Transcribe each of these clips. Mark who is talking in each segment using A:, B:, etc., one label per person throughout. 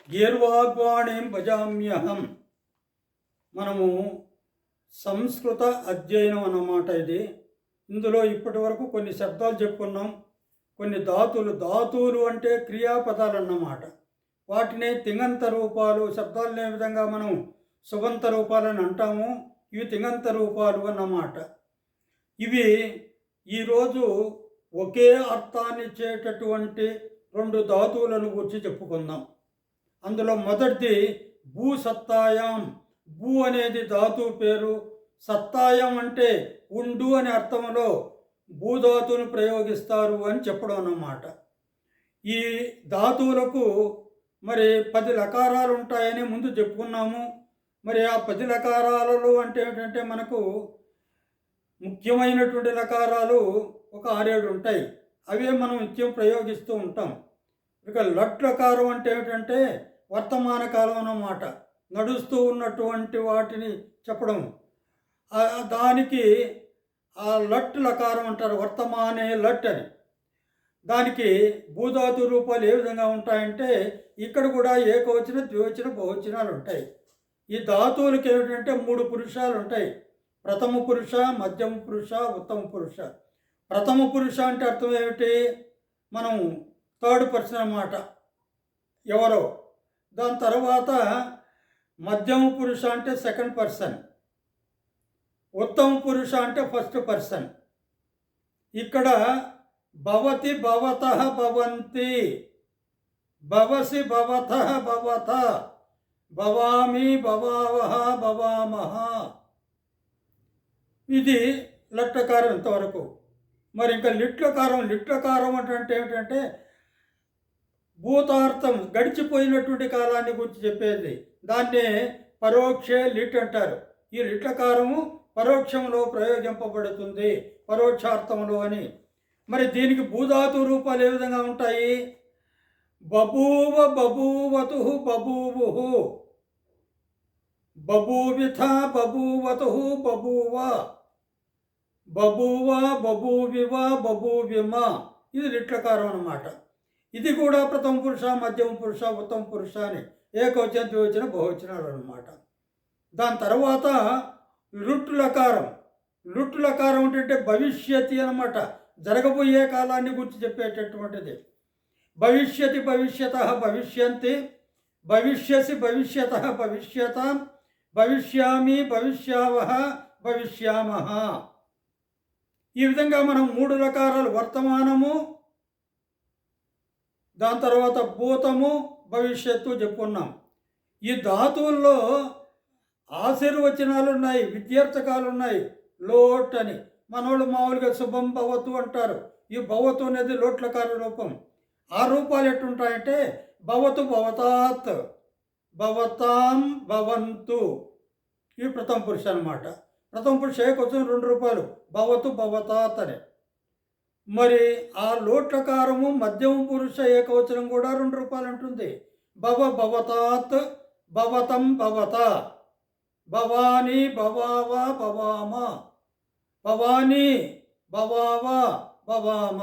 A: గీర్వాగ్వాణీం భజామ్యహం. మనము సంస్కృత అధ్యయనం అన్నమాట ఇది. ఇందులో ఇప్పటి వరకు కొన్ని శబ్దాలు చెప్పుకున్నాం, కొన్ని ధాతువులు అంటే క్రియాపదాలు అన్నమాట. వాటినే తింగంత రూపాలు, శబ్దాలను ఏ విధంగా మనం సుబంత రూపాలని అంటాము, ఇవి తింగంత రూపాలు అన్నమాట. ఇవి ఈరోజు ఒకే అర్థాన్ని ఇచ్చేటటువంటి రెండు ధాతువులను గురించి చెప్పుకుందాం. అందులో మొదటిది భూ సత్తాయాం. భూ అనేది ధాతువు పేరు, సత్తాయం అంటే ఉండు అనే అర్థంలో భూధాతువును ప్రయోగిస్తారు అని చెప్పడం అన్నమాట. ఈ ధాతువులకు మరి 10 లకారాలు ఉంటాయని ముందు చెప్పుకున్నాము. మరి ఆ 10 లకారాలలో అంటే ఏంటంటే మనకు ముఖ్యమైనటువంటి లకారాలు ఒక 6-7 ఉంటాయి. అవే మనం నిత్యం ప్రయోగిస్తూ ఉంటాం. ఇక లట్లకారం అంటే ఏమిటంటే వర్తమాన కాలం అన్నమాట, నడుస్తూ ఉన్నటువంటి వాటిని చెప్పడం. దానికి ఆ లట్ లకారం అంటారు, వర్తమానే లట్ అని. దానికి భూధాతు రూపాలు ఏ విధంగా ఉంటాయంటే ఇక్కడ కూడా ఏకవచన, ద్వివచన, బహువచనాలు ఉంటాయి. ఈ ధాతువులకి ఏమిటంటే 3 పురుషాలు ఉంటాయి: ప్రథమ పురుష, మధ్యమ పురుష, ఉత్తమ పురుష. ప్రథమ పురుష అంటే అర్థం ఏమిటి? మనం థర్డ్ పర్సన్ అన్నమాట, ఎవరో. దాని తర్వాత మధ్యమ పురుష అంటే సెకండ్ పర్సన్, ఉత్తమ పురుష అంటే ఫస్ట్ పర్సన్. ఇక్కడ భవతి, భవతః, భవంతి, భవసి, భవతః, భవత, భవామి, భవావహ, భవామహ. ఇది లట్లకారం ఇంతవరకు. మరి ఇంకా లిట్లకారం అంటే ఏమిటంటే భూతార్థం, గడిచిపోయినటువంటి కాలాన్ని గురించి చెప్పేది. దాన్నే పరోక్షే లిట్ అంటారు. ఈ లిట్లకారము పరోక్షంలో ప్రయోగింపబడుతుంది, పరోక్షార్థంలో అని. మరి దీనికి భూధాతు రూపాలు ఏ విధంగా ఉంటాయి? బభూవ, బభూవతు, బభూవుః, బభూవిథ, బభూవతు, బభూవ, బభూవ, బభూవివ, బభూవిమ. ఇది లిట్లకారం అన్నమాట. ఇది కూడా ప్రథమ పురుష, మధ్యమ పురుష, ఉత్తమ పురుష అని ఏకవచన, ద్వివచన, బహువచనాలు అన్నమాట. దాని తర్వాత లుట్లకారం. లుట్లకారం అంటే భవిష్యతి అన్నమాట, జరగబోయే కాలాన్ని గురించి చెప్పేటటువంటిది. భవిష్యతి, భవిష్యతః, భవిష్యంతి, భవిష్యసి, భవిష్యతః, భవిష్యతాం, భవిష్యామి, భవిష్యావహ, భవిష్యామః. ఈ విధంగా మనం 3 లకారాలు, వర్తమానము, దాని తర్వాత భూతము, భవిష్యత్తు చెప్పుకున్నాం. ఈ ధాతువుల్లో ఆశీర్వచనాలు ఉన్నాయి, విద్యార్థకాలు ఉన్నాయి. లోట్ అని మనోళ్ళు మామూలుగా శుభం భవతు అంటారు. ఈ భవతు అనేది లోట్లకార రూపం. ఆ రూపాలు ఎట్టుంటాయంటే భవతు, భవతాత్, భవతాం, భవంతు. ఇవి ప్రథమ పురుష అన్నమాట. ప్రథమ పురుష ఏకవచనం 2 రూపాయలు, భవతు, భవతాత్ అని. మరి ఆ లోట్లకారము మధ్యమ పురుష ఏకవచనం కూడా 2 రూపాయలు ఉంటుంది. భవ, భవతాత్, భవతం, భవత, భవాని, భవావ, భవామ, భవాని, భవావ, భవామ.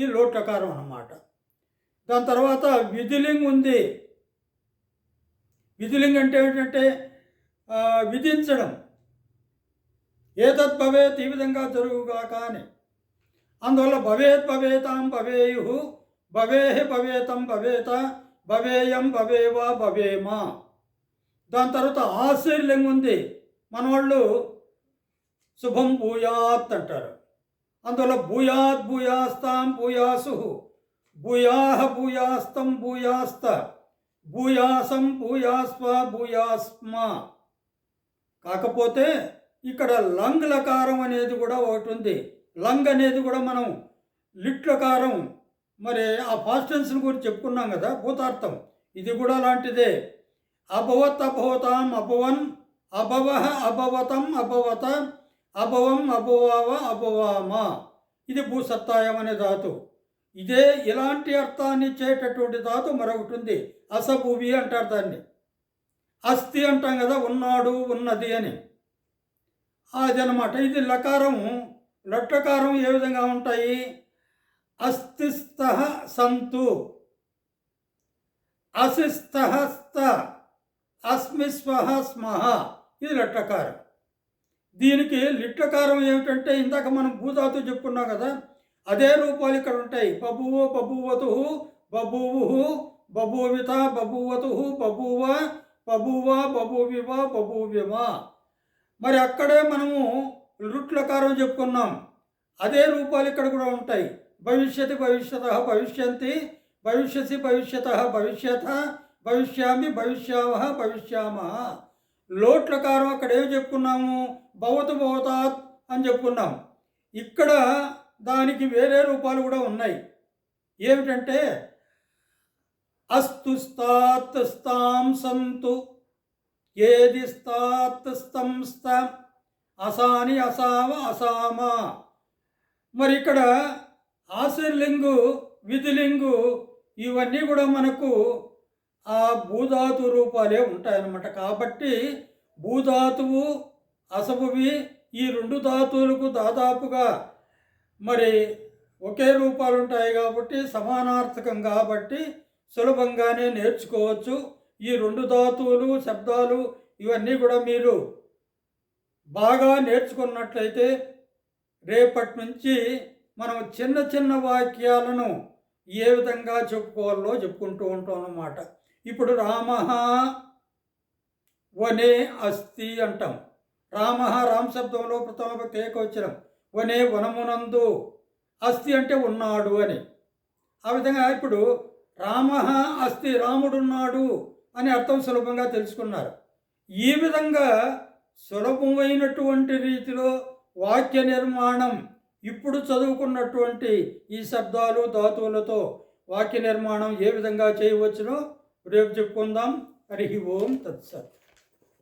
A: ఈ లోట్లకారం అన్నమాట. దాని తర్వాత విధిలింగ్ ఉంది. విధిలింగ్ అంటే ఏంటంటే విధించడం. ఏతత్ భవేత్, ఈ విధంగా జరుగుగాక అని. అందువల్ల భవేత్, భవేతాం, భవేయు, భవేహ, భవేతం, భవేత, భవేయం, భవేవ, భవేమ. దాని తర్వాత ఆశీర్లింగం ఉంది. మన వాళ్ళు శుభం భూయాత్ అంటారు. అందువల్ల భూయాత్, భూయాస్తాం, భూయాసు, భూయాహ, భూయాస్తం, భూయాస్త, భూయాసం, భూయాస్వ, భూయాస్మ. కాకపోతే ఇక్కడ లంగ్ లకారం అనేది కూడా ఒకటి ఉంది. లంగ్ అనేది కూడా మనం లిట్లకారం, మరి ఆ ఫాస్టెన్స్ గురించి చెప్పుకున్నాం కదా, భూతార్థం. ఇది కూడా అలాంటిదే. అభవత్, అభవతాం, అభవన్, అభవః, అభవతం, అభవత, అభవం, అభవావ, అభవామ. ఇది భూసత్తాయం అనే ధాతు. ఇదే ఇలాంటి అర్థాన్ని ఇచ్చేటటువంటి ధాతు మరొకటి ఉంది, అసభువి అంటారు దాన్ని. అస్థి అంటాం కదా, ఉన్నాడు, ఉన్నది అని. అదనమాట. ఇది లకారము. లట్లకారం ఏ విధంగా ఉంటాయి? అస్థిస్థః సంతు, అసిస్తహస్త అస్మిస్వహ స్మహ, ఇది లట్లకారం. దీనికి లిట్లకారం ఏమిటంటే ఇందాక మనం భూధాతు చెప్పుకున్నాం కదా, అదే రూపాలు ఇక్కడ ఉంటాయి. బభూవ బభూవతు, బభూవు బభూవిత, బభూవతు బభూవ, బభూవ బభూవివ బభూవ్యమ. మరి అక్కడే మనము లుట్లకారం చెప్పుకున్నాం, అదే రూపాలు ఇక్కడ కూడా ఉంటాయి. భవిష్యతి భవిష్యత భవిష్యంతి, భవిష్యసి భవిష్యత భవిష్యత, భవిష్యామి భవిష్యామ భవిష్యామ. లోట్లకారం అక్కడ ఏం చెప్పుకున్నాము, భవతు భవతాత్ అని చెప్పుకున్నాం. ఇక్కడ దానికి వేరే రూపాలు కూడా ఉన్నాయి. ఏమిటంటే అస్తు స్తాత్ స్తాం సంతు, ఏది స్తాత్ స్తం స్త, అసాని అసామ అసామ. మరి ఇక్కడ ఆశీర్లింగు విధిలింగు ఇవన్నీ కూడా మనకు ఆ భూధాతు రూపాలే ఉంటాయన్నమాట. కాబట్టి భూధాతువు అసభువి ఈ రెండు ధాతువులకు దాదాపుగా మరి ఒకే రూపాలు ఉంటాయి కాబట్టి సమానార్థకం కాబట్టి సులభంగానే నేర్చుకోవచ్చు. ఈ రెండు ధాతువులు శబ్దాలు ఇవన్నీ కూడా మీరు బాగా నేర్చుకున్నట్లయితే రేపటి నుంచి మనం చిన్న చిన్న వాక్యాలను ఏ విధంగా చెప్పుకోవాలో చెప్పుకుంటూ ఉంటాం అన్నమాట. ఇప్పుడు రామ వనే అస్తి అంటాం. రామ రామ శబ్దంలో ప్రథమ భక్తి ఏకవచనం, వనే వనమునందు, అస్తి అంటే ఉన్నాడు అని. ఆ విధంగా ఇప్పుడు రామ అస్తి రాముడున్నాడు అని అర్థం సులభంగా తెలుసుకున్నారు. ఈ విధంగా సులభమైనటువంటి రీతిలో వాక్య నిర్మాణం ఇప్పుడు చదువుకున్నటువంటి ఈ శబ్దాలు ధాతువులతో వాక్య నిర్మాణం ఏ విధంగా చేయవచ్చునో రేపు చెప్పుకుందాం. హరి ఓం తత్సత్.